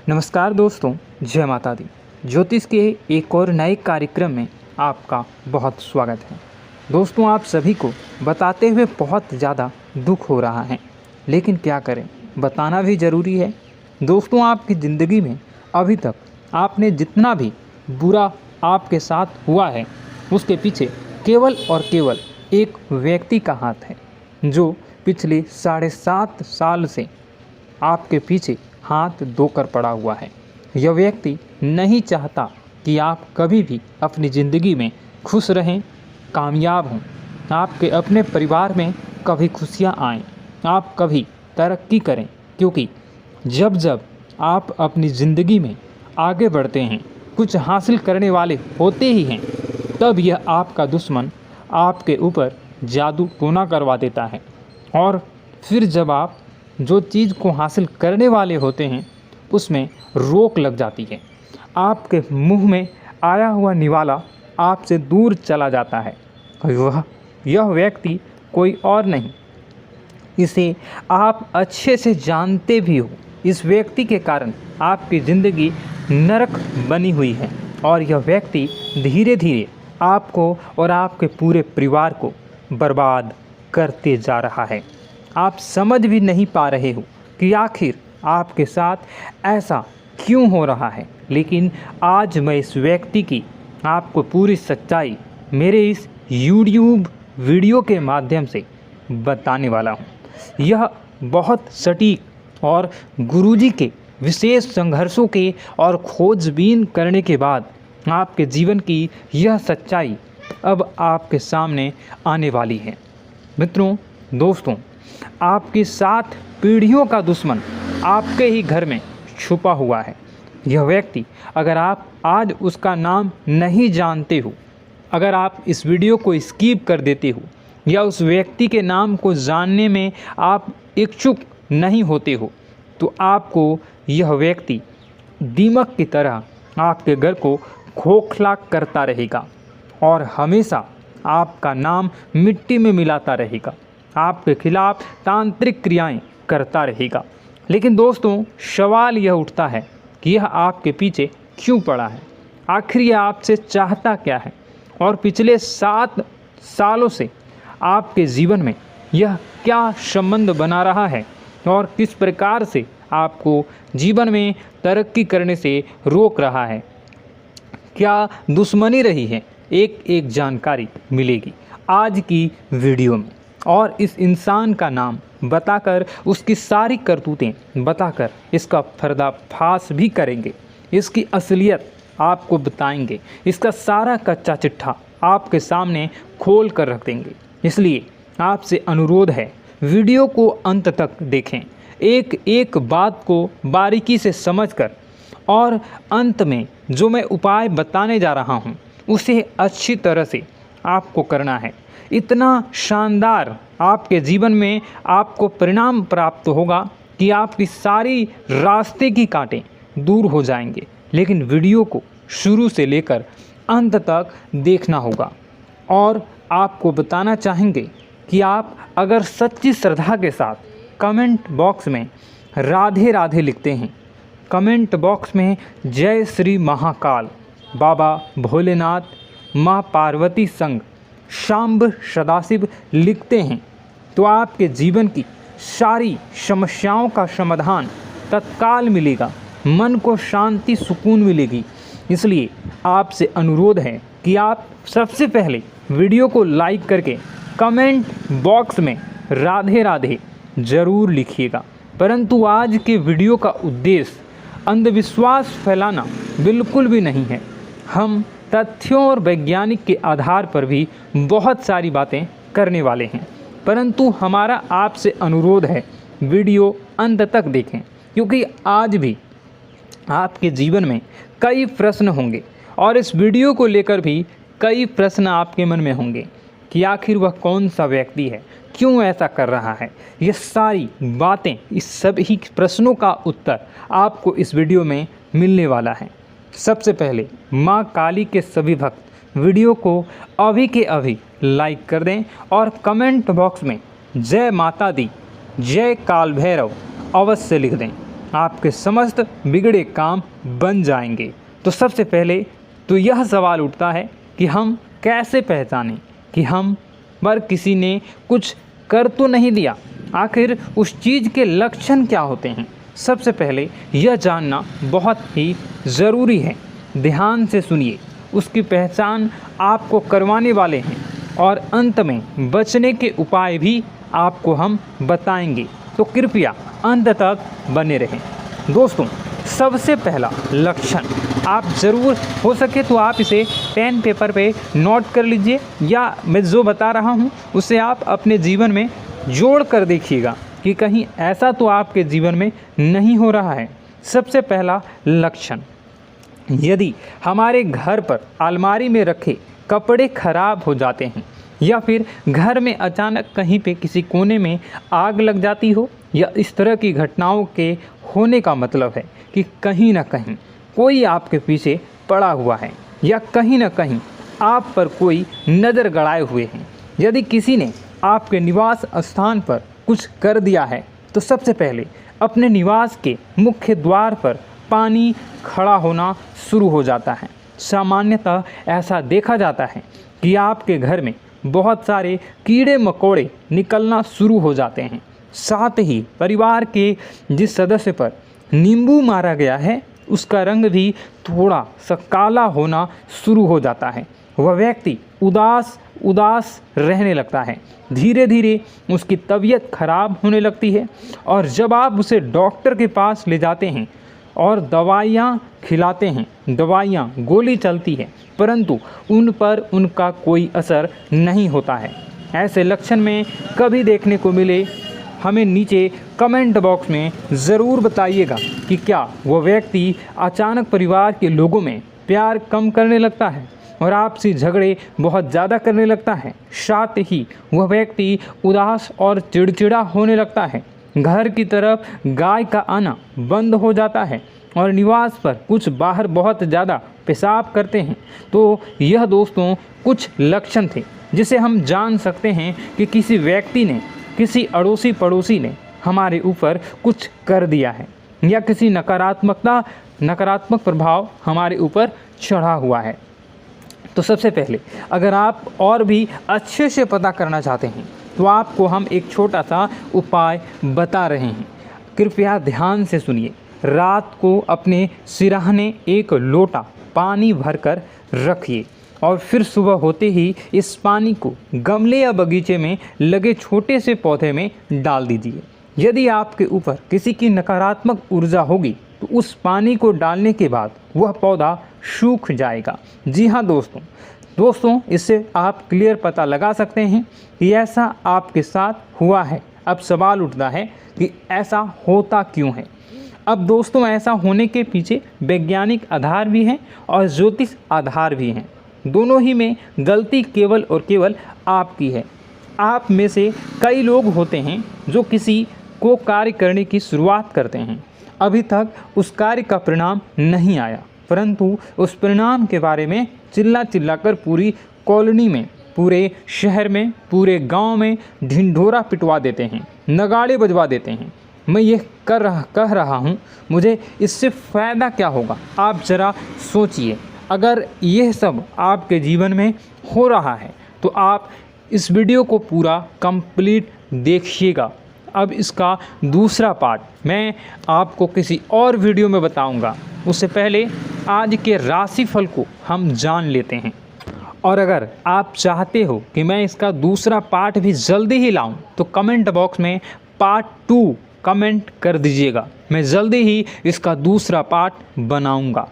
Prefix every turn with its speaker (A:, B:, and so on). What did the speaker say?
A: नमस्कार दोस्तों, जय माता दी। ज्योतिष के एक और नए कार्यक्रम में आपका बहुत स्वागत है। दोस्तों, आप सभी को बताते हुए बहुत ज़्यादा दुख हो रहा है, लेकिन क्या करें, बताना भी ज़रूरी है। दोस्तों, आपकी ज़िंदगी में अभी तक आपने जितना भी बुरा आपके साथ हुआ है, उसके पीछे केवल और केवल एक व्यक्ति का हाथ है, जो पिछले 7.5 साल से आपके पीछे हाथ धोकर पड़ा हुआ है। यह व्यक्ति नहीं चाहता कि आप कभी भी अपनी ज़िंदगी में खुश रहें, कामयाब हों, आपके अपने परिवार में कभी खुशियाँ आएँ, आप कभी तरक्की करें, क्योंकि जब जब आप अपनी ज़िंदगी में आगे बढ़ते हैं, कुछ हासिल करने वाले होते ही हैं, तब यह आपका दुश्मन आपके ऊपर जादू टोना करवा देता है। और फिर जब आप जो चीज़ को हासिल करने वाले होते हैं, उसमें रोक लग जाती है। आपके मुंह में आया हुआ निवाला आपसे दूर चला जाता है। यह व्यक्ति कोई और नहीं, इसे आप अच्छे से जानते भी हो। इस व्यक्ति के कारण आपकी ज़िंदगी नरक बनी हुई है और यह व्यक्ति धीरे धीरे आपको और आपके पूरे परिवार को बर्बाद करते जा रहा है। आप समझ भी नहीं पा रहे हो कि आखिर आपके साथ ऐसा क्यों हो रहा है, लेकिन आज मैं इस व्यक्ति की आपको पूरी सच्चाई मेरे इस YouTube वीडियो के माध्यम से बताने वाला हूँ। यह बहुत सटीक और गुरुजी के विशेष संघर्षों के और खोजबीन करने के बाद आपके जीवन की यह सच्चाई अब आपके सामने आने वाली है। मित्रों, दोस्तों, आपके 7 पीढ़ियों का दुश्मन आपके ही घर में छुपा हुआ है। यह व्यक्ति, अगर आप आज उसका नाम नहीं जानते हो, अगर आप इस वीडियो को स्किप कर देते हो या उस व्यक्ति के नाम को जानने में आप इच्छुक नहीं होते हो, तो आपको यह व्यक्ति दीमक की तरह आपके घर को खोखला करता रहेगा और हमेशा आपका नाम मिट्टी में मिलाता रहेगा, आपके खिलाफ तांत्रिक क्रियाएं करता रहेगा। लेकिन दोस्तों, सवाल यह उठता है कि यह आपके पीछे क्यों पड़ा है, आखिर यह आपसे चाहता क्या है, और पिछले 7 सालों से आपके जीवन में यह क्या संबंध बना रहा है और किस प्रकार से आपको जीवन में तरक्की करने से रोक रहा है, क्या दुश्मनी रही है, एक एक जानकारी मिलेगी आज की वीडियो में। और इस इंसान का नाम बताकर, उसकी सारी करतूतें बताकर इसका पर्दाफाश भी करेंगे, इसकी असलियत आपको बताएंगे, इसका सारा कच्चा चिट्ठा आपके सामने खोल कर रख देंगे। इसलिए आपसे अनुरोध है, वीडियो को अंत तक देखें, एक एक बात को बारीकी से समझकर, और अंत में जो मैं उपाय बताने जा रहा हूँ उसे अच्छी तरह से आपको करना है। इतना शानदार आपके जीवन में आपको परिणाम प्राप्त होगा कि आपकी सारी रास्ते की कांटे दूर हो जाएंगे। लेकिन वीडियो को शुरू से लेकर अंत तक देखना होगा। और आपको बताना चाहेंगे कि आप अगर सच्ची श्रद्धा के साथ कमेंट बॉक्स में राधे राधे लिखते हैं, कमेंट बॉक्स में जय श्री महाकाल, बाबा भोलेनाथ, माँ पार्वती संग, शांब सदाशिव लिखते हैं, तो आपके जीवन की सारी समस्याओं का समाधान तत्काल मिलेगा, मन को शांति सुकून मिलेगी। इसलिए आपसे अनुरोध है कि आप सबसे पहले वीडियो को लाइक करके कमेंट बॉक्स में राधे राधे ज़रूर लिखिएगा। परंतु आज के वीडियो का उद्देश्य अंधविश्वास फैलाना बिल्कुल भी नहीं है। हम तथ्यों और वैज्ञानिक के आधार पर भी बहुत सारी बातें करने वाले हैं, परंतु हमारा आपसे अनुरोध है, वीडियो अंत तक देखें, क्योंकि आज भी आपके जीवन में कई प्रश्न होंगे और इस वीडियो को लेकर भी कई प्रश्न आपके मन में होंगे कि आखिर वह कौन सा व्यक्ति है, क्यों ऐसा कर रहा है। ये सारी बातें, इस सभी प्रश्नों का उत्तर आपको इस वीडियो में मिलने वाला है। सबसे पहले माँ काली के सभी भक्त वीडियो को अभी के अभी लाइक कर दें और कमेंट बॉक्स में जय माता दी, जय काल भैरव अवश्य लिख दें। आपके समस्त बिगड़े काम बन जाएंगे। तो सबसे पहले तो यह सवाल उठता है कि हम कैसे पहचानें कि हम पर किसी ने कुछ कर तो नहीं दिया। आखिर उस चीज़ के लक्षण क्या होते हैं? सबसे पहले यह जानना बहुत ही ज़रूरी है। ध्यान से सुनिए, उसकी पहचान आपको करवाने वाले हैं और अंत में बचने के उपाय भी आपको हम बताएंगे, तो कृपया अंत तक बने रहें। दोस्तों, सबसे पहला लक्षण आप ज़रूर हो सके तो आप इसे पेन पेपर पे नोट कर लीजिए, या मैं जो बता रहा हूँ उसे आप अपने जीवन में जोड़ कर देखिएगा कि कहीं ऐसा तो आपके जीवन में नहीं हो रहा है। सबसे पहला लक्षण, यदि हमारे घर पर अलमारी में रखे कपड़े खराब हो जाते हैं, या फिर घर में अचानक कहीं पे किसी कोने में आग लग जाती हो, या इस तरह की घटनाओं के होने का मतलब है कि कहीं ना कहीं कोई आपके पीछे पड़ा हुआ है, या कहीं ना कहीं आप पर कोई नज़र गड़ाए हुए हैं। यदि किसी ने आपके निवास स्थान पर कुछ कर दिया है, तो सबसे पहले अपने निवास के मुख्य द्वार पर पानी खड़ा होना शुरू हो जाता है। सामान्यतः ऐसा देखा जाता है कि आपके घर में बहुत सारे कीड़े मकोड़े निकलना शुरू हो जाते हैं। साथ ही परिवार के जिस सदस्य पर नींबू मारा गया है, उसका रंग भी थोड़ा सा काला होना शुरू हो जाता है। वह व्यक्ति उदास रहने लगता है। धीरे धीरे उसकी तबीयत खराब होने लगती है, और जब आप उसे डॉक्टर के पास ले जाते हैं और दवाइयाँ खिलाते हैं, दवाइयाँ गोली चलती है, परंतु उन पर उनका कोई असर नहीं होता है। ऐसे लक्षण में कभी देखने को मिले, हमें नीचे कमेंट बॉक्स में ज़रूर बताइएगा कि क्या वह व्यक्ति अचानक परिवार के लोगों में प्यार कम करने लगता है और आपसी झगड़े बहुत ज़्यादा करने लगता है। साथ ही वह व्यक्ति उदास और चिड़चिड़ा होने लगता है। घर की तरफ गाय का आना बंद हो जाता है और निवास पर कुछ बाहर बहुत ज़्यादा पेशाब करते हैं। तो यह दोस्तों कुछ लक्षण थे जिसे हम जान सकते हैं कि किसी व्यक्ति ने, किसी अड़ोसी पड़ोसी ने हमारे ऊपर कुछ कर दिया है, या किसी नकारात्मक प्रभाव हमारे ऊपर चढ़ा हुआ है। तो सबसे पहले अगर आप और भी अच्छे से पता करना चाहते हैं, तो आपको हम एक छोटा सा उपाय बता रहे हैं। कृपया ध्यान से सुनिए। रात को अपने सिरहाने एक लोटा पानी भरकर रखिए, और फिर सुबह होते ही इस पानी को गमले या बगीचे में लगे छोटे से पौधे में डाल दीजिए। यदि आपके ऊपर किसी की नकारात्मक ऊर्जा होगी, तो उस पानी को डालने के बाद वह पौधा सूख जाएगा। जी हाँ दोस्तों, इससे आप क्लियर पता लगा सकते हैं कि ऐसा आपके साथ हुआ है। अब सवाल उठता है कि ऐसा होता क्यों है। अब दोस्तों, ऐसा होने के पीछे वैज्ञानिक आधार भी हैं और ज्योतिष आधार भी हैं। दोनों ही में गलती केवल और केवल आपकी है। आप में से कई लोग होते हैं जो किसी को कार्य करने की शुरुआत करते हैं, अभी तक उस कार्य का परिणाम नहीं आया, परंतु उस परिणाम के बारे में चिल्ला कर पूरी कॉलोनी में, पूरे शहर में, पूरे गांव में ढिंढोरा पिटवा देते हैं, नगाड़े बजवा देते हैं। मैं ये कह रहा हूँ, मुझे इससे फ़ायदा क्या होगा? आप ज़रा सोचिए। अगर यह सब आपके जीवन में हो रहा है, तो आप इस वीडियो को पूरा कंप्लीट देखिएगा। अब इसका दूसरा पार्ट मैं आपको किसी और वीडियो में बताऊंगा। उससे पहले आज के राशिफल को हम जान लेते हैं। और अगर आप चाहते हो कि मैं इसका दूसरा पार्ट भी जल्दी ही लाऊं, तो कमेंट बॉक्स में पार्ट 2 कमेंट कर दीजिएगा। मैं जल्दी ही इसका दूसरा पार्ट बनाऊंगा।